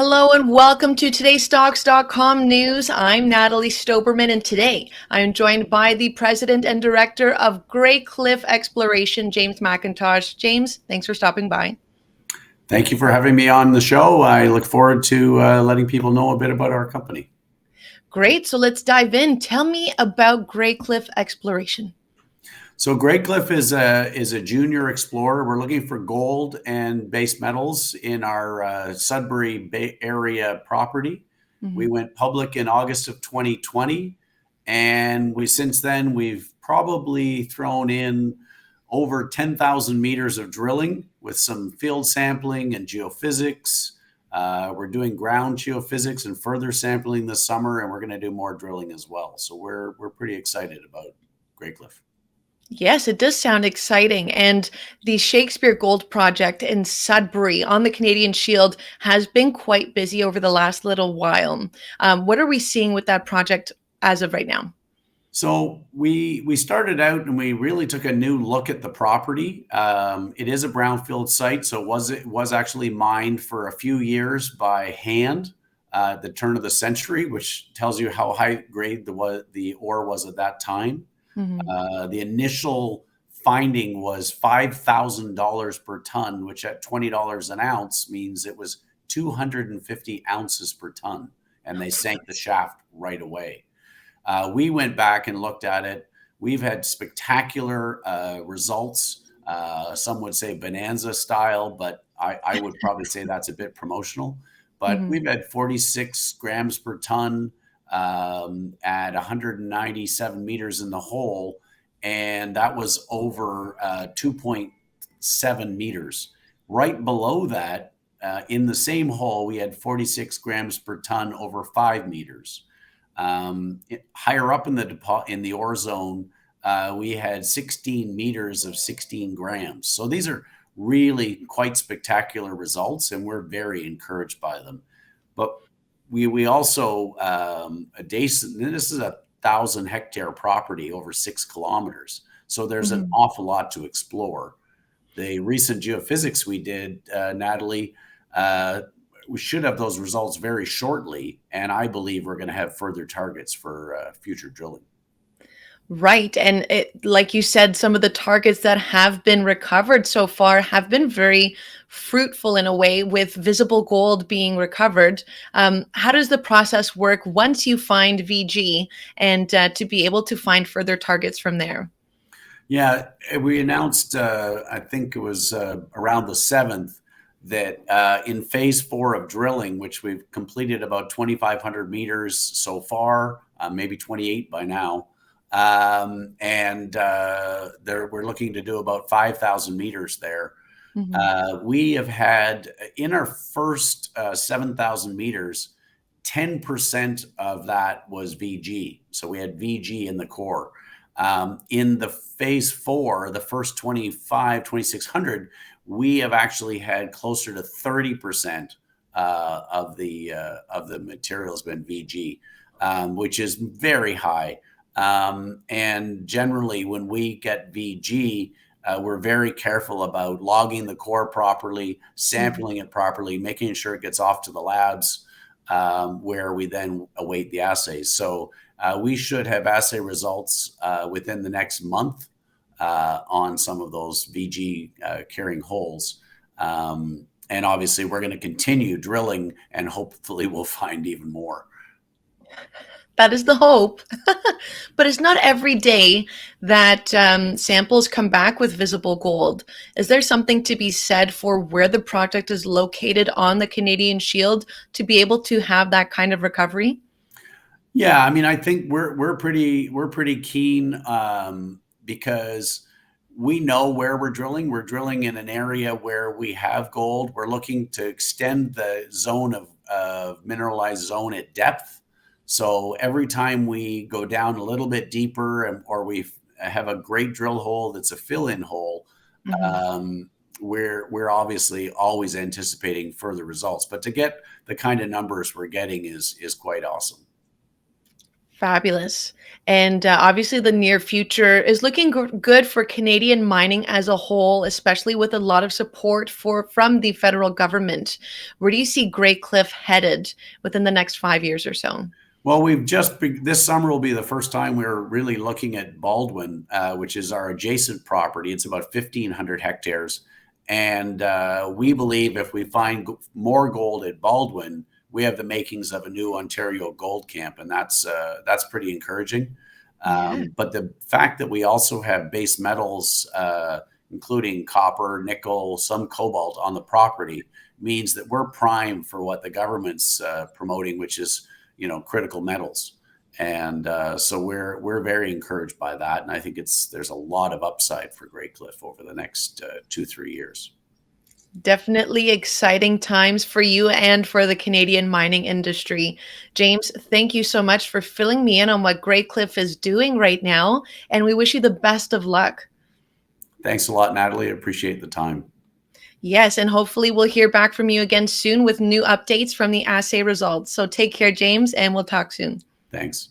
Hello and welcome to today's Stocks.com news. I'm Natalie Stoberman, and today I'm joined by the President and Director of Graycliff Exploration, James Macintosh. James, thanks for stopping by. Thank you for having me on the show. I look forward to letting people know a bit about our company. Great, so let's dive in. Tell me about Graycliff Exploration. So Graycliff is a junior explorer. We're looking for gold and base metals in our Sudbury Bay Area property. We went public in August of 2020, and since then we've probably thrown in over 10,000 meters of drilling with some field sampling and geophysics. We're doing ground geophysics and further sampling this summer, and we're going to do more drilling as well. So we're pretty excited about Graycliff. Yes, it does sound exciting. And the Shakespeare Gold project in Sudbury on the Canadian Shield has been quite busy over the last little while. What are we seeing with that project as of right now? So we started out and we really took a new look at the property. It is a brownfield site, so it was actually mined for a few years by hand at the turn of the century, which tells you how high grade the ore was at that time. The initial finding was $5,000 per ton, which at $20 an ounce means it was 250 ounces per ton, and they sank the shaft right away. We went back and looked at it. We've had spectacular results. Some would say bonanza style, but I would probably say that's a bit promotional. But we've had 46 grams per ton at 197 meters in the hole, and that was over 2.7 meters. Right below that, in the same hole, we had 46 grams per ton over 5 meters. Higher up in the ore zone, we had 16 meters of 16 grams. So these are really quite spectacular results, and we're very encouraged by them. But we also this is a 1,000-hectare property over 6 kilometers. So there's an awful lot to explore. The recent geophysics we did, Natalie, we should have those results very shortly, and I believe we're going to have further targets for future drilling. Right. And like you said, some of the targets that have been recovered so far have been very fruitful in a way, with visible gold being recovered. How does the process work once you find VG and to be able to find further targets from there? Yeah, we announced, I think it was around the 7th, that in phase 4 of drilling, which we've completed about 2,500 meters so far, maybe 28 by now, we're looking to do about 5,000 meters there. We have had, in our first 7,000 meters, 10% of that was VG. So we had VG in the core. In the phase 4, the first 2,600, we have actually had closer to 30% of the material has been VG, which is very high. And generally, when we get VG, we're very careful about logging the core properly, sampling it properly, making sure it gets off to the labs, where we then await the assays. So we should have assay results within the next month on some of those VG carrying holes. And obviously, we're going to continue drilling, and hopefully we'll find even more. That is the hope. But it's not every day that samples come back with visible gold. Is there something to be said for where the project is located on the Canadian Shield to be able to have that kind of recovery? Yeah, I mean, I think we're pretty keen because we know where we're drilling. We're drilling in an area where we have gold. We're looking to extend the zone of mineralized zone at depth. So every time we go down a little bit deeper, or we have a great drill hole that's a fill-in hole, we're obviously always anticipating further results. But to get the kind of numbers we're getting is quite awesome. Fabulous. And obviously, the near future is looking good for Canadian mining as a whole, especially with a lot of support from the federal government. Where do you see Graycliff headed within the next 5 years or so? Well, this summer will be the first time we're really looking at Baldwin, which is our adjacent property. It's about 1,500 hectares. And we believe if we find more gold at Baldwin, we have the makings of a new Ontario gold camp. And that's pretty encouraging. Yeah. But the fact that we also have base metals, including copper, nickel, some cobalt on the property means that we're prime for what the government's promoting, which is critical metals. And so we're very encouraged by that. And I think there's a lot of upside for Graycliff over the next 2-3 years. Definitely exciting times for you and for the Canadian mining industry. James, thank you so much for filling me in on what Graycliff is doing right now. And we wish you the best of luck. Thanks a lot, Natalie. I appreciate the time. Yes, and hopefully we'll hear back from you again soon with new updates from the assay results. So take care, James, and we'll talk soon. Thanks.